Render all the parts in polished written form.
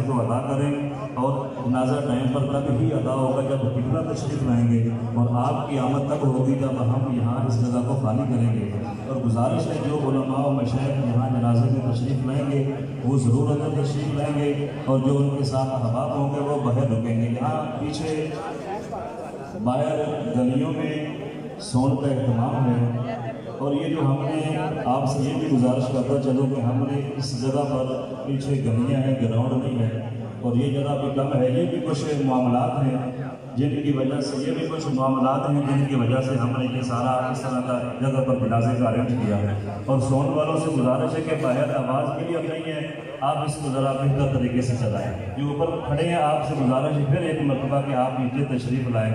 کو ادا کریں اور جنازہ ٹائم پر تب ہی ادا ہوگا جب قبلہ تشریف لائیں گے، اور آپ کی آمد تب ہوگی جب ہم یہاں اس جگہ کو خالی کریں گے۔ اور گزارش ہے جو علماء و مشائخ یہاں جنازے میں تشریف لائیں گے وہ ضرور اندر تشریف لائیں گے، اور جو ان کے ساتھ احباب ہوں گے وہ باہر رکیں گے۔ یہاں پیچھے باہر گلیوں میں سون کا اہتمام ہے، اور یہ جو ہم نے آپ سے یہ بھی گزارش کرتا چلو کہ ہم نے اس جگہ پر پیچھے گلیاں ہیں، گراؤنڈ نہیں ہے، اور یہ جگہ بھی کم ہے، یہ بھی کچھ معاملات ہیں جن کی وجہ سے جن کی وجہ سے ہم نے یہ سارا اس طرح کا جگہ پر جنازے کا ارینج کیا ہے۔ اور سون والوں سے گزارش ہے کہ باہر آواز کے لیے نہیں ہے، آپ اس کو ذرا بہتر طریقے سے چلائیں۔ جو اوپر کھڑے ہیں آپ سے گزارش ہے پھر ایک مرتبہ کہ آپ نیچے تشریف لائیں،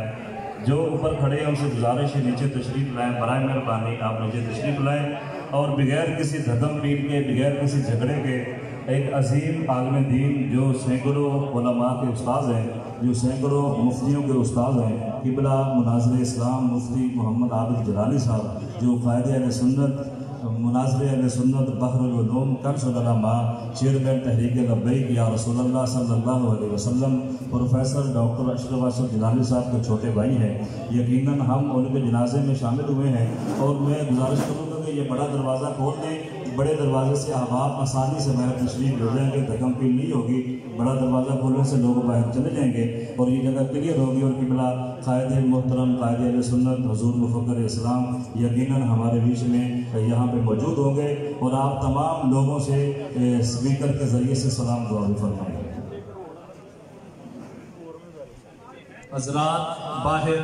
جو اوپر کھڑے ہیں ان سے گزارش ہے نیچے تشریف لائیں، برائے مہربانی آپ نیچے تشریف لائیں، اور بغیر کسی دھکم پیٹ کے، بغیر کسی جھگڑے کے ایک عظیم عالم دین جو سینکڑوں علماء کے استاذ ہیں، جو سینکڑوں مفتیوں کے استاذ ہیں، قبلہ مناظر اسلام مفتی محمد عابد جلالی صاحب، جو قائد اہل سنت، مناظر اہل سنت، بحر العلوم، کنز العلماء، چیئرمین تحریک لبیک یا رسول اللہ صلی اللہ علیہ وسلم، پروفیسر ڈاکٹر اشرف اسد جلالی صاحب کے چھوٹے بھائی ہیں۔ یقیناً ہم ان کے جنازے میں شامل ہوئے ہیں، اور میں گزارش کروں گا کہ یہ بڑا دروازہ کھول دیں، بڑے دروازے سے احباب آسانی سے باہر تشریف لے جائیں گے، دھکم پیل نہیں ہوگی، بڑا دروازہ کھولنے سے لوگ باہر چلے جائیں گے اور یہ جگہ کلیئر ہوگی، اور قبلہ قائد محترم قائد اہل سنت حضور مفکر اسلام یقیناً ہمارے بیچ میں یہاں پہ موجود ہوں گے، اور آپ تمام لوگوں سے اسپیکر کے ذریعے سے سلام دعا بھی فرمائیں۔ حضرات باہر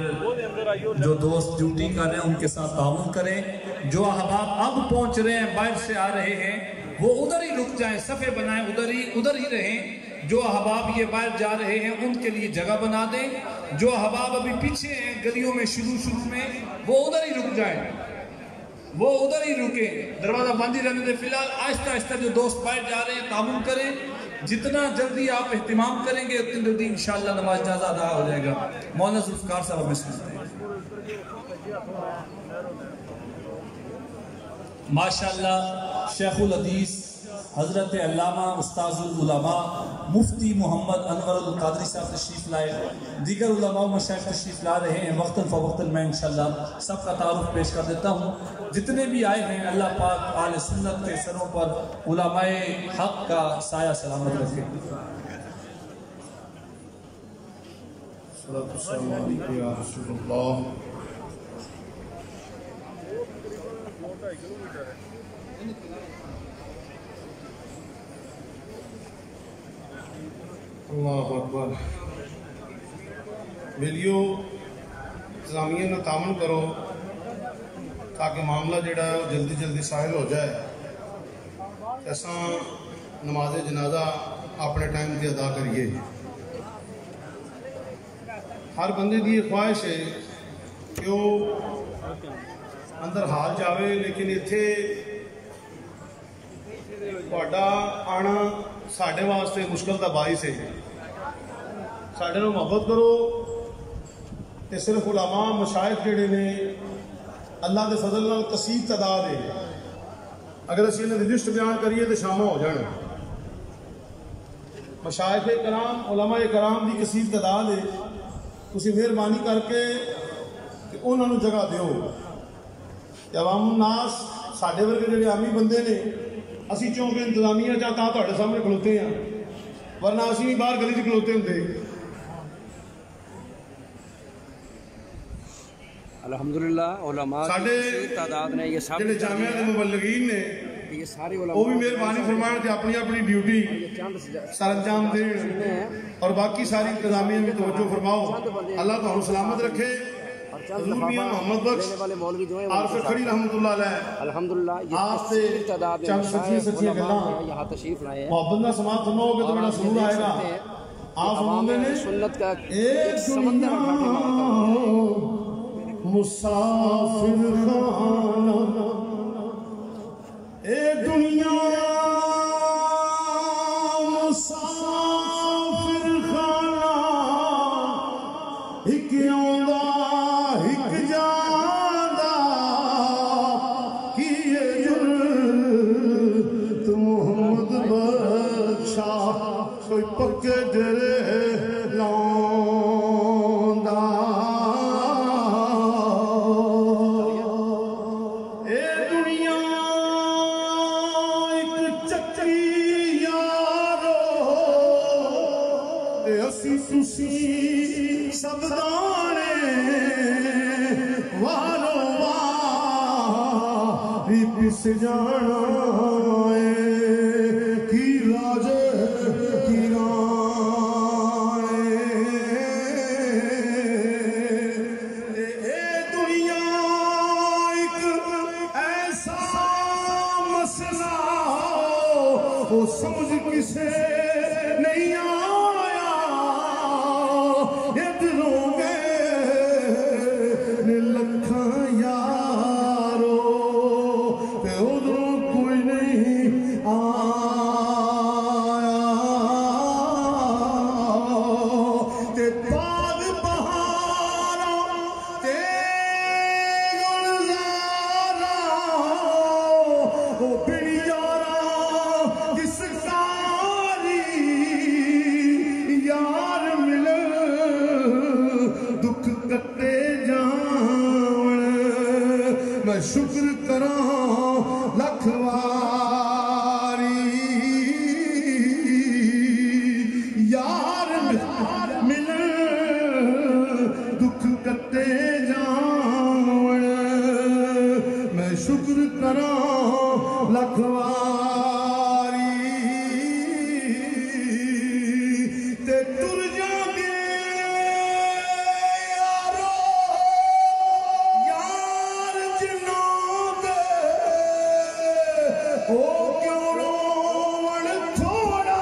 جو دوست ڈیوٹی کر رہے ہیں ان کے ساتھ تعاون کریں، جو احباب اب پہنچ رہے ہیں باہر سے آ رہے ہیں وہ ادھر ہی رک جائیں، صفے بنائیں، ادھر ہی رہیں۔ جو احباب یہ باہر جا رہے ہیں ان کے لیے جگہ بنا دیں، جو احباب ابھی پیچھے ہیں گلیوں میں شروع میں وہ ادھر ہی رک جائیں، وہ ادھر ہی رکیں، دروازہ بند ہی رہنے دیں۔ فی الحال آہستہ آہستہ جو دوست باہر جا رہے ہیں تعاون کریں، جتنا جلدی آپ اہتمام کریں گے اتنی جلدی انشاءاللہ نماز جنازہ ادا ہو جائے گا۔ مولانا ذوالفقار صاحب ہمیں سنتے ہیں۔ ماشاءاللہ شیخ الحدیث حضرت علامہ استاذ العلماء مفتی محمد انور القادری صاحب تشریف لائے، دیگر علماء و مشائخ تشریف لا رہے ہیں، وقتاً فوقتاً میں انشاءاللہ سب کا تعارف پیش کر دیتا ہوں۔ جتنے بھی آئے ہیں اللہ پاک آل سنت کے سروں پر علماء حق کا سایہ سلامت رکھے۔ السلام علیکم یا رسول اللہ۔ اللہ اکبر۔ ویلیو انتظامیہ نے تعاون کرو تاکہ معاملہ جڑا ہے وہ جلدی جلدی ساحل ہو جائے، ایسا نماز جنازہ اپنے ٹائم کی ادا کریے۔ ہر بندے کی یہ خواہش ہے کہ وہ اندر حال جاوے، لیکن اتھے تہاڈا آنا ساڈے واسطے مشکل دا باعث ہے۔ ساڈے نال محبت کرو کہ صرف علماء مشائخ جڑے نے اللہ دے فضل نال کثیر تعداد ہے، اگر اسی انہیں لسٹ بیان کریے تو شامہ ہو جانا۔ مشائخ کرام علماء کرام دی کثیر تعداد ہے، تسی مہربانی کر کے کہ انہوں نے جگہ دیو۔ عوام الناس ساڈے ورگے جڑے عامی بندے نے اسی چونکہ انتظامیہ چاہتا تہاڈے سامنے کھلوتے ہیں، ورنہ اسی بھی باہر گلی چ کھلوتے ہوندے۔ الحمدللہ علماء کی تعداد نے یہ سب جڑے جامعہ دے مبلغین نے یہ سارے علماء وہ بھی مہربانی فرمائیں کہ اپنی اپنی ڈیوٹی سر انجام دیں، اور باقی ساری انتظامیہ میں توجہ فرماؤ۔ اللہ تو ہم سلامت رکھے۔ حضور میاں محمد بخش عارف کھڑی رحمت اللہ علیہ الحمدللہ آپ سے چند سچیاں گلاں یہاں تشریف لائے ہیں، محبت نہ سماعت فرماؤ گے تو بڑا سرور آئے گا۔ آپ فرماتے ہیں سنت کا ایک سمندر مسافر خانہ، اے دنیا مسافر خانہ، ایک آندا ایک جاندا، کیے جرت محمد بخشا، کوئی کے ڈرے لوندا اے دنیا ایک چکری یارو اے اسی تسی سب دانے والو واری پس جانا کی راجے کی رانے اے دنیا ایک ایسا مسئلہ وہ سمجھ کسے نہیں آیا یہ دلوں میں لکھاں یارو تے ادھروں کوئی نہیں آیا تے باغ بہارا تے گلزارا وہ بڑی یارا جس کاری یار ملے دکھ کٹے جاون میں شکر کراں لکھ واری یار ملے دکھ کٹے جاون میں شکر کراں لکھ واری تے تر جاندے یارو یار جنوں دے او کیوں رون تھوڑا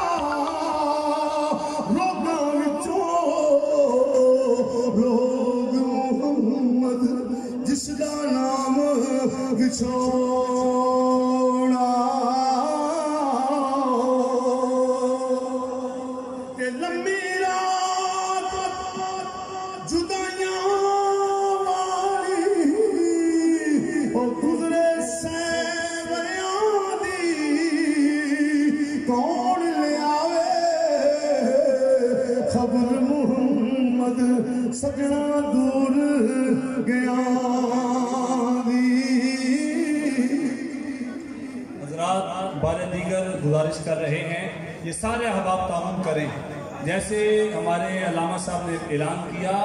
روگاں وچوں روگ محمد جس دا نام وچھوڑا تے لمبی رات جدائیاں والی او گزرے سیوریاں دی کون لے آوے خبر محمد سجنا دور گیا دی حضرات بار دیگر گزارش کر رہے ہیں یہ سارے احباب تعاون کریں جیسے ہمارے علامہ صاحب نے اعلان کیا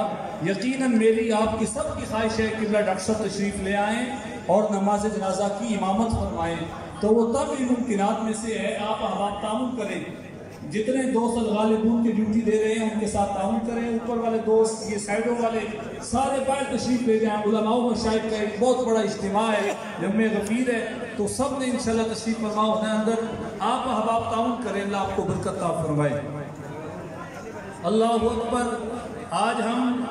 یقیناً میری آپ کی سب کی خواہش ہے کہ ڈاکٹر صاحب تشریف لے آئیں اور نماز جنازہ کی امامت فرمائیں تو وہ تب ان ممکنات میں سے ہے آپ احباب تعاون کریں جتنے دوست الغالبون کی ڈیوٹی دے رہے ہیں ان کے ساتھ تعاون کریں اوپر والے دوست یہ سائڈوں والے سارے باہر تشریف لے جائیں علماء و مشائخ کا ایک بہت بڑا اجتماع ہے جمع غفیر ہے تو سب نے انشاءاللہ تشریف فرما ہونا ہے اندر آپ احباب تعاون کریں اللہ آپ کو برکت عطا فرمائے اللہ اکبر آج ہم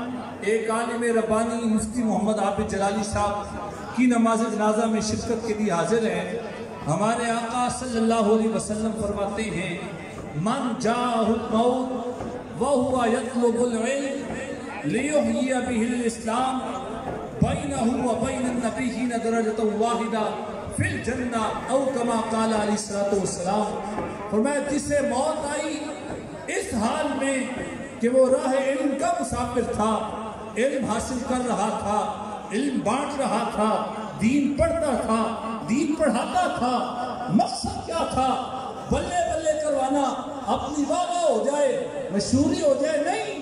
ایک عالم ربانی مفتی محمد عابد جلالی صاحب کی نماز جنازہ میں شرکت کے لیے حاضر ہیں ہمارے آقا صلی اللہ علیہ وسلم فرماتے ہیں من جاءہ الموت وہو یطلب العلم لیحیی بہ الاسلام بینہ وبین النبیین درجۃ واحدہ فی الجنہ او کما قال علیہ الصلوۃ والسلام فرمایا جسے موت آئی اس حال میں کہ وہ راہ علم کا مسافر تھا علم حاصل کر رہا تھا علم بانٹ رہا تھا دین پڑھتا تھا دین پڑھاتا تھا مقصد کیا تھا بلے بلے کروانا اپنی واہ ہو جائے مشہوری ہو جائے نہیں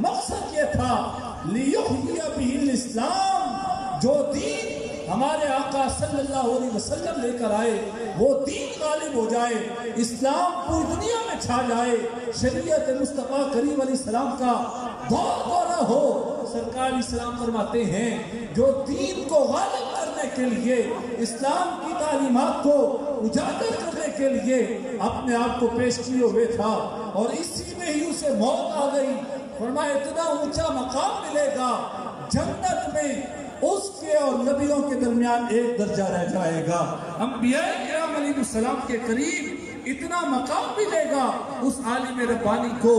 مقصد یہ تھا لیحیی بہ الاسلام جو دین ہمارے آقا صلی اللہ علیہ وسلم لے کر آئے وہ دین غالب ہو جائے اسلام پوری دنیا میں چھا جائے شریعت مصطفیٰ کریم علیہ السلام کا دور دورہ ہو سرکار علیہ السلام فرماتے ہیں جو دین کو غالب کرنے کے لیے اسلام کی تعلیمات کو اجاگر کرنے کے لیے اپنے آپ کو پیش کیے ہوئے تھا اور اسی میں ہی اسے موت آ گئی فرمایا اتنا اونچا مقام ملے گا جنت میں اس کے اور نبیوں کے درمیان ایک درجہ رہ جائے گا انبیاء کرام علیہ السلام کے قریب اتنا مقام ملے گا اس عالم ربانی کو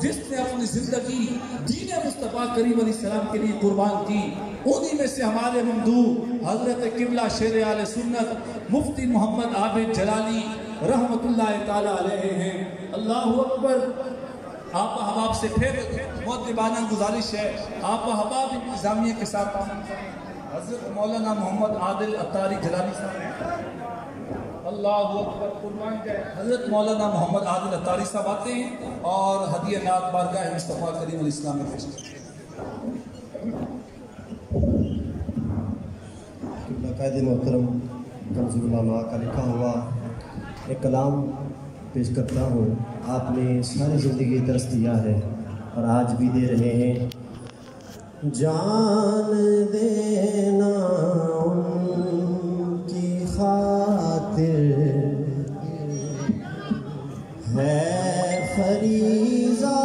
جس نے اپنی زندگی دین مصطفیٰ کریم علیہ السلام کے لیے قربان کی انہی میں سے ہمارے ممدوح حضرت قبلہ شیر اہل سنت مفتی محمد عابد جلالی رحمت اللہ تعالی علیہ ہیں اللہ اکبر آپ احباب سے پھر مؤدبانہ گزارش ہے، آپ احباب انتظامیہ کے ساتھ تعاون کریں۔ حضرت مولانا محمد عادل اتاری جلالی صاحب ہیں، اللہ اکبر، قربان جائے۔ حضرت مولانا محمد عادل اتاری صاحب آتے ہیں اور ہدیہ نعت بارگاہ مصطفیٰ کریم علیہ السلام میں پیش کرتے ہیں۔ قائد محترم کنز العلماء کا لکھا ہوا ایک کلام پیش کرتا ہوں۔ آپ نے ساری زندگی درس دیا ہے اور آج بھی دے رہے ہیں۔ جان دینا ان کی خاطر ہے فریضہ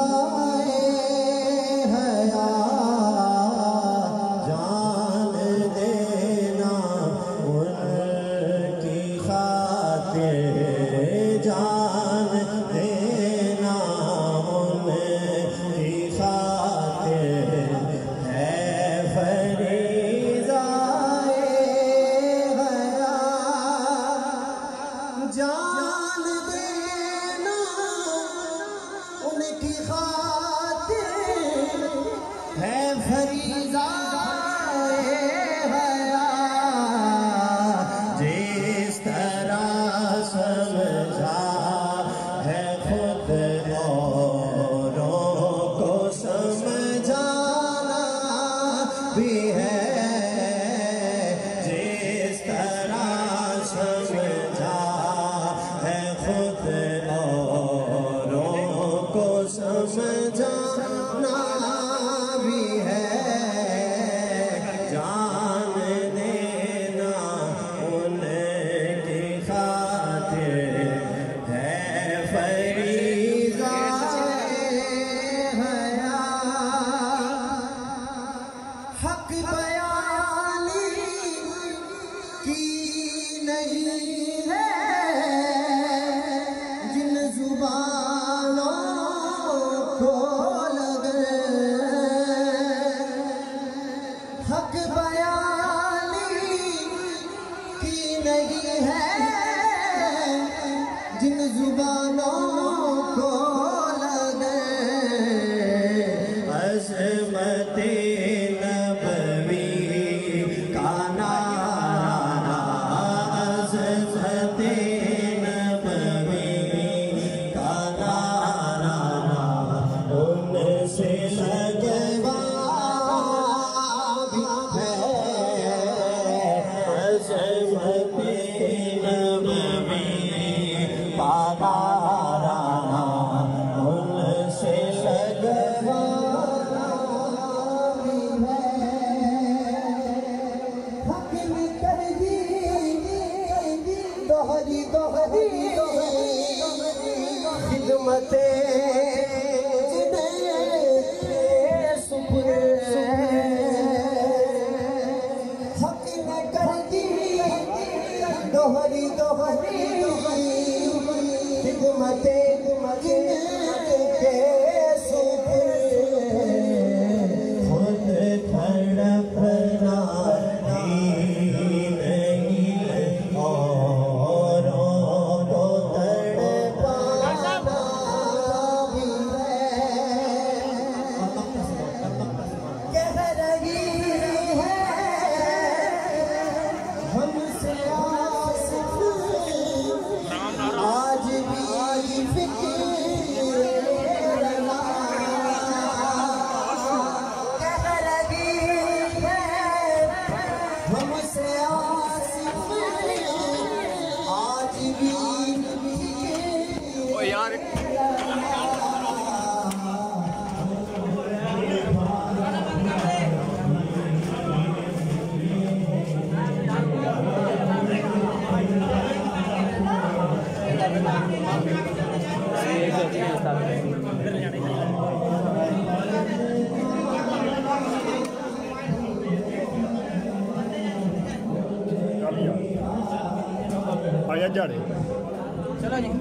چلو جی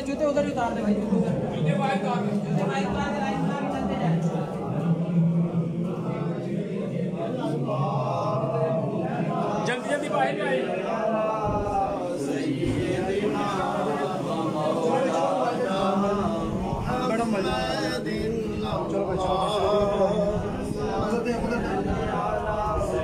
جوتے ادھر ہی اتار دیں بھائی، جوتے باہر اتار دیں، جوتے باہر اتار دیں، لائن اتار چلتے جائیں۔ جلدی جلدی باہر جائیں۔ بڑا مزہ